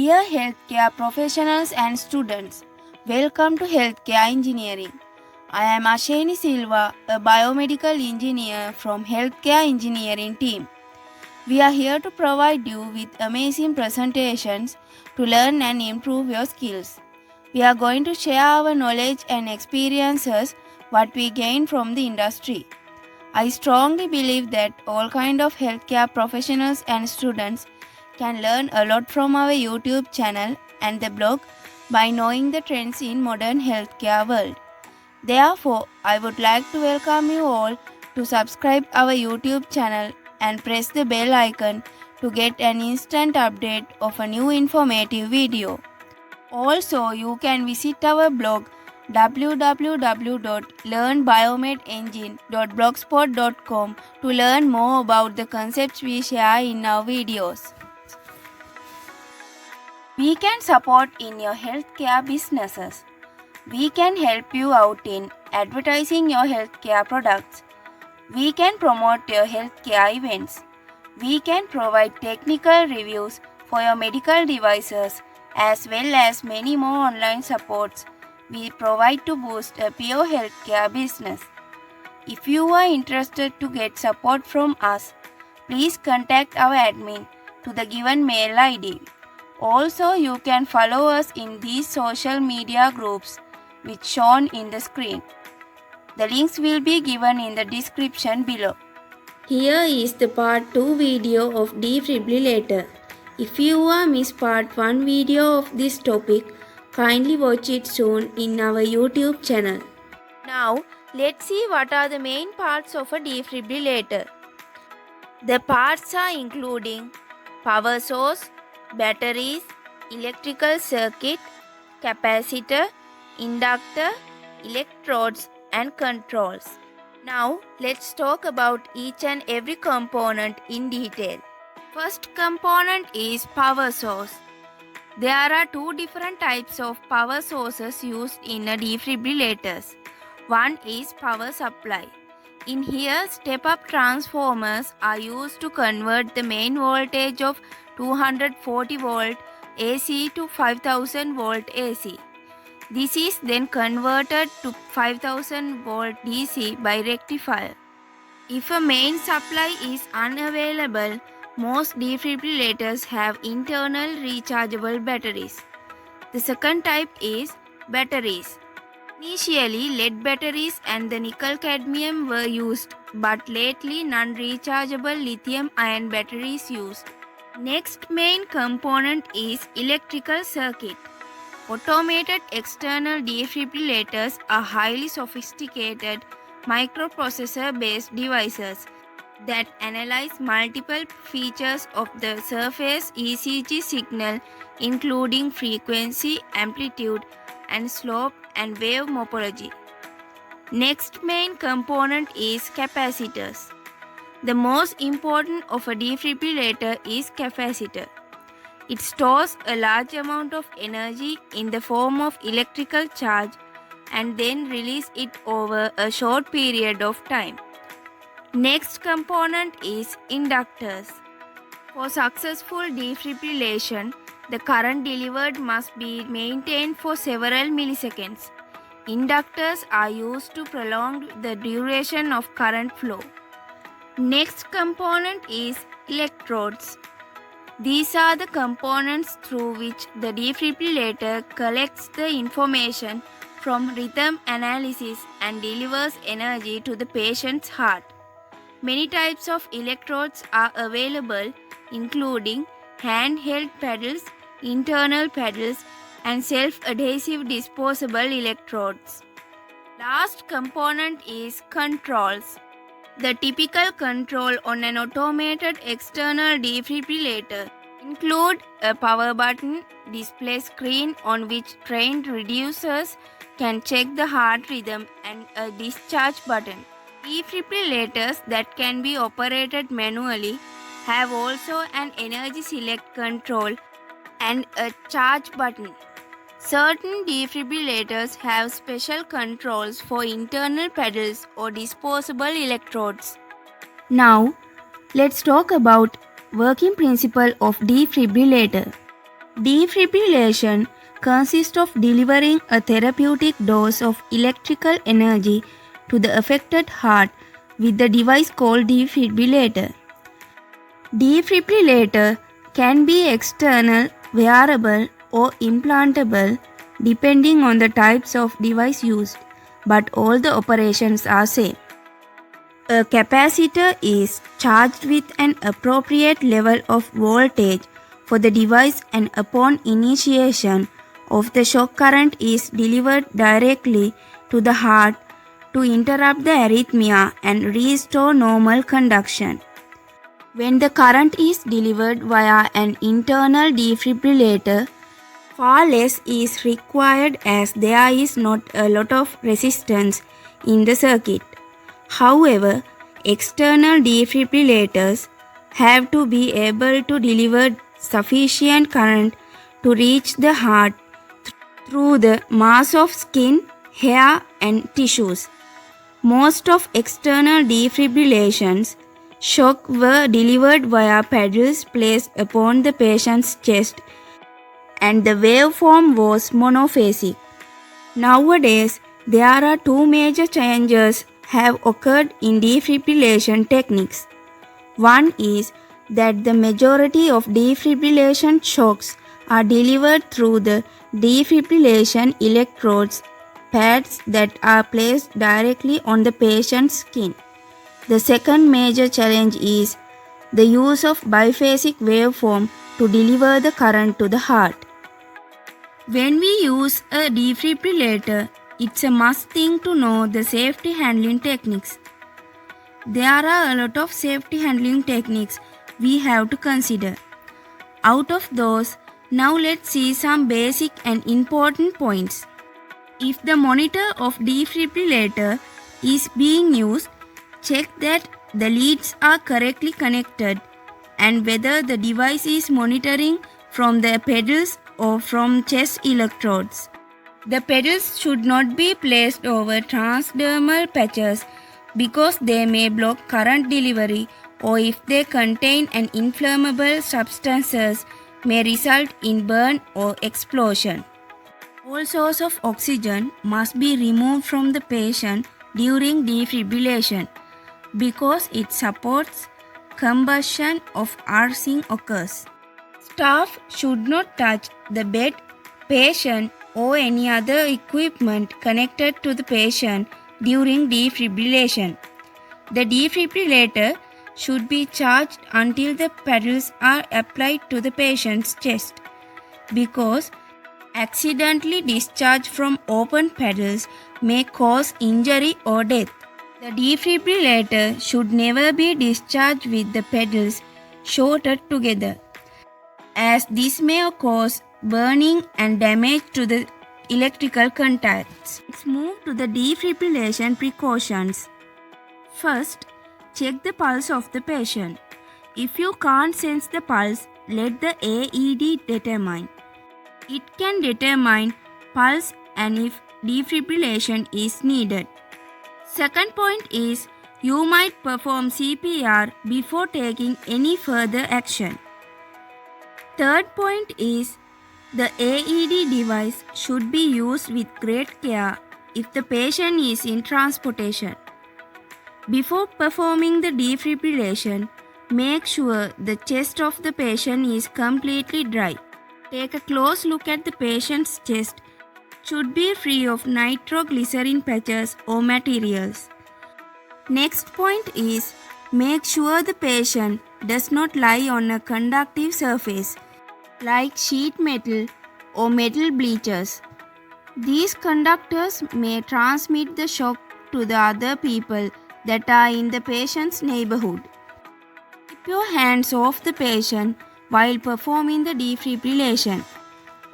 Dear healthcare professionals and students, welcome to Healthcare Engineering. I am Asheni Silva, a biomedical engineer from Healthcare Engineering team. We are here to provide you with amazing presentations to learn and improve your skills. We are going to share our knowledge and experiences what we gain from the industry. I strongly believe that all kind of healthcare professionals and students can learn a lot from our YouTube channel and the blog by knowing the trends in modern healthcare world. Therefore, I would like to welcome you all to subscribe our YouTube channel and press the bell icon to get an instant update of a new informative video. Also, you can visit our blog www.learnbiomedengine.blogspot.com to learn more about the concepts we share in our videos. We can support in your healthcare businesses. We can help you out in advertising your healthcare products. We can promote your healthcare events. We can provide technical reviews for your medical devices as well as many more online supports we provide to boost a pure healthcare business. If you are interested to get support from us, please contact our admin to the given mail ID. Also, you can follow us in these social media groups which shown in the screen. The links will be given in the description below. Here is the part 2 video of defibrillator. If you are missed part 1 video of this topic, kindly watch it soon in our YouTube channel. Now, let's see what are the main parts of a defibrillator. The parts are including power source, batteries, electrical circuit, capacitor, inductor, electrodes and controls. Now let's talk about each and every component in detail. First component is power source. There are two different types of power sources used in a defibrillators. One is power supply. In here, step-up transformers are used to convert the main voltage of 240 volt AC to 5000 volt AC. This is then converted to 5000 volt DC by rectifier. If a main supply is unavailable, most defibrillators have internal rechargeable batteries. The second type is batteries. Initially, lead batteries and the nickel cadmium were used, but lately non-rechargeable lithium-ion batteries used. Next main component is electrical circuit. Automated external defibrillators are highly sophisticated microprocessor-based devices that analyze multiple features of the surface ECG signal, including frequency, amplitude, and slope and wave morphology. Next main component is capacitors. The most important of a defibrillator is capacitor. It stores a large amount of energy in the form of electrical charge and then release it over a short period of time. Next component is inductors. For successful defibrillation, the current delivered must be maintained for several milliseconds. Inductors are used to prolong the duration of current flow. Next component is electrodes. These are the components through which the defibrillator collects the information from rhythm analysis and delivers energy to the patient's heart. Many types of electrodes are available, including handheld paddles, internal paddles, and self-adhesive disposable electrodes. Last component is controls. The typical control on an automated external defibrillator include a power button, display screen on which trained reducers can check the heart rhythm, and a discharge button. Defibrillators that can be operated manually have also an energy select control and a charge button. Certain defibrillators have special controls for internal paddles or disposable electrodes. Now, let's talk about working principle of defibrillator. Defibrillation consists of delivering a therapeutic dose of electrical energy to the affected heart with the device called defibrillator. Defibrillator can be external, wearable, or implantable depending on the types of device used, but all the operations are same. A capacitor is charged with an appropriate level of voltage for the device, and upon initiation of the shock current is delivered directly to the heart to interrupt the arrhythmia and restore normal conduction. When the current is delivered via an internal defibrillator, far less is required as there is not a lot of resistance in the circuit. However, external defibrillators have to be able to deliver sufficient current to reach the heart through the mass of skin, hair, and tissues. Most of external defibrillations shock were delivered via paddles placed upon the patient's chest, and the waveform was monophasic. Nowadays, there are two major changes have occurred in defibrillation techniques. One is that the majority of defibrillation shocks are delivered through the defibrillation electrodes pads that are placed directly on the patient's skin. The second major challenge is the use of biphasic waveform to deliver the current to the heart. When we use a defibrillator, it's a must thing to know the safety handling techniques. There are a lot of safety handling techniques we have to consider. Out of those, now let's see some basic and important points. If the monitor of defibrillator is being used, check that the leads are correctly connected and whether the device is monitoring from the pedals or from chest electrodes. The pedals should not be placed over transdermal patches because they may block current delivery, or if they contain an inflammable substances may result in burn or explosion. All source of oxygen must be removed from the patient during defibrillation because it supports combustion of arcing occurs. Staff should not touch the bed, patient, or any other equipment connected to the patient during defibrillation. The defibrillator should be charged until the paddles are applied to the patient's chest because accidentally discharge from open paddles may cause injury or death. The defibrillator should never be discharged with the paddles shorted together, as this may cause burning and damage to the electrical contacts. Let's move to the defibrillation precautions. First, check the pulse of the patient. If you can't sense the pulse, let the AED determine. It can determine pulse and if defibrillation is needed. Second point is you might perform CPR before taking any further action. Third point is the AED device should be used with great care if the patient is in transportation. Before performing the defibrillation, make sure the chest of the patient is completely dry. Take a close look at the patient's chest. It should be free of nitroglycerin patches or materials. Next point is make sure the patient does not lie on a conductive surface like sheet metal or metal bleachers. These conductors may transmit the shock to the other people that are in the patient's neighborhood. Keep your hands off the patient while performing the defibrillation.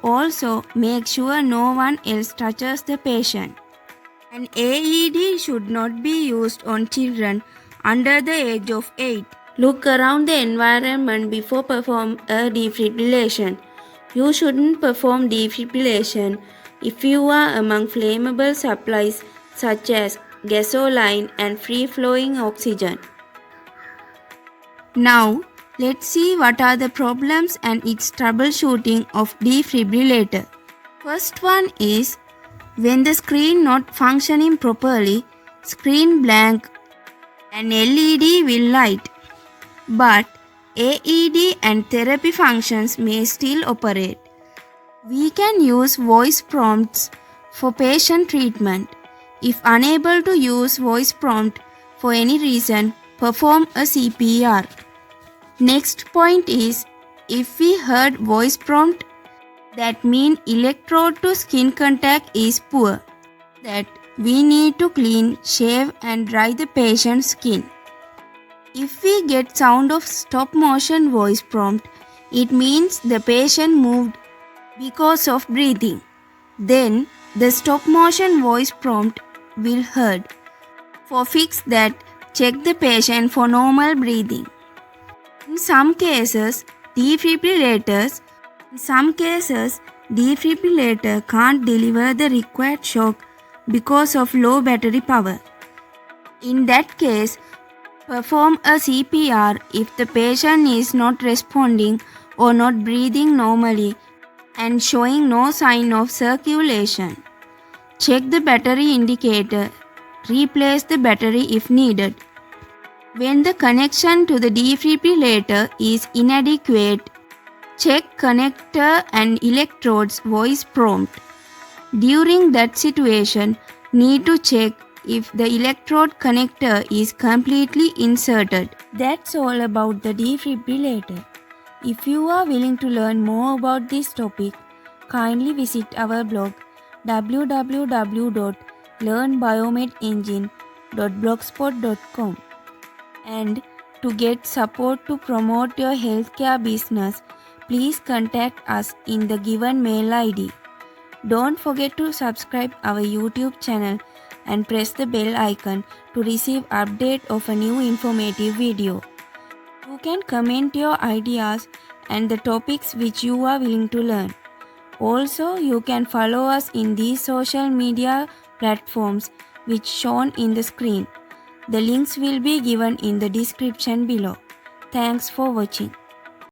Also, make sure no one else touches the patient. An AED should not be used on children under the age of 8. Look around the environment before perform a defibrillation. You shouldn't perform defibrillation if you are among flammable supplies such as gasoline and free-flowing oxygen. Now, Let's see what are the problems and its troubleshooting of defibrillator. First one is when the screen not functioning properly, screen blank, an LED will light, but AED and therapy functions may still operate. We can use voice prompts for patient treatment. If unable to use voice prompt for any reason, perform a CPR. Next point is if we heard voice prompt, that means electrode to skin contact is poor. That we need to clean, shave and dry the patient's skin. If we get sound of stop motion voice prompt, it means the patient moved because of breathing. Then the stop motion voice prompt will heard. For fix that, check the patient for normal breathing. In some cases, defibrillator can't deliver the required shock because of low battery power. In that case, perform a CPR if the patient is not responding or not breathing normally and showing no sign of circulation. Check the battery indicator. Replace the battery if needed. When the connection to the defibrillator is inadequate, check connector and electrodes voice prompt. During that situation, need to check if the electrode connector is completely inserted. That's all about the defibrillator. If you are willing to learn more about this topic, kindly visit our blog www.learnbiomedengine.blogspot.com. And to get support to promote your healthcare business, please contact us in the given mail ID. Don't forget to subscribe our YouTube channel and press the bell icon to receive update of a new informative video. You can comment your ideas and the topics which you are willing to learn. Also, you can follow us in these social media platforms which shown in the screen. The links will be given in the description below. Thanks for watching.